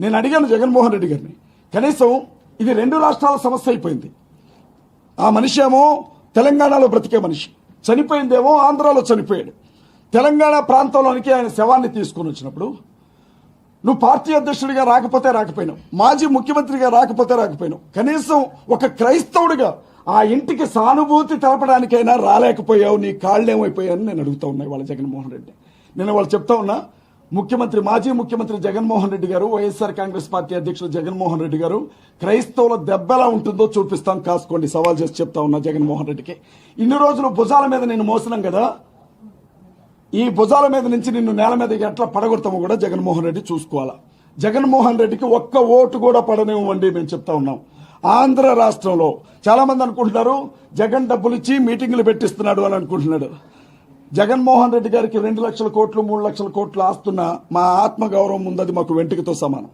నేను అడిగాను జగన్మోహన్ రెడ్డి గారిని, కనీసం ఇది 2 రాష్ట్రాల సమస్య అయిపోయింది. ఆ మనిషి ఏమో తెలంగాణలో బ్రతికే మనిషి, చనిపోయిందేమో ఆంధ్రాలో చనిపోయాడు. తెలంగాణ ప్రాంతంలోనికి ఆయన శవాన్ని తీసుకుని వచ్చినప్పుడు నువ్వు పార్టీ అధ్యక్షుడిగా రాకపోతే రాకపోయినావు, మాజీ ముఖ్యమంత్రిగా రాకపోతే రాకపోయినావు, కనీసం ఒక క్రైస్తవుడిగా ఆ ఇంటికి సానుభూతి తెలపడానికైనా రాలేకపోయావు. నీ కాళ్ళేమైపోయాయని నేను అడుగుతా ఉన్నా వాళ్ళ జగన్మోహన్ రెడ్డి. నేను వాళ్ళు చెప్తా ఉన్నా, మాజీ ముఖ్యమంత్రి జగన్మోహన్ రెడ్డి గారు, వైఎస్ఆర్ కాంగ్రెస్ పార్టీ అధ్యక్షుడు జగన్మోహన్ రెడ్డి గారు, క్రైస్తవుల దెబ్బ ఎలా ఉంటుందో చూపిస్తాం, కాసుకోండి, సవాల్ చేసి చెప్తా ఉన్నా జగన్మోహన్ రెడ్డికి. ఇన్ని రోజులు భుజాల మీద నేను మోసినాం కదా, ఈ భుజాల మీద నుంచి నిన్ను నేల మీద ఎట్లా పడగొడతామో కూడా జగన్మోహన్ రెడ్డి చూసుకోవాలా. జగన్మోహన్ రెడ్డికి ఒక్క ఓటు కూడా పడనివ్వండి మేము చెప్తా ఉన్నాం. ఆంధ్ర రాష్ట్రంలో చాలా మంది అనుకుంటున్నారు జగన్ డబ్బులు ఇచ్చి మీటింగులు పెట్టిస్తున్నాడు అని అనుకుంటున్నాడు. జగన్మోహన్ రెడ్డి గారికి 2 లక్షల కోట్లు 3 లక్షల కోట్లు ఆస్తున్న మా ఆత్మగౌరవం ఉంది, అది మాకు వెంట్రుకతో సమానం.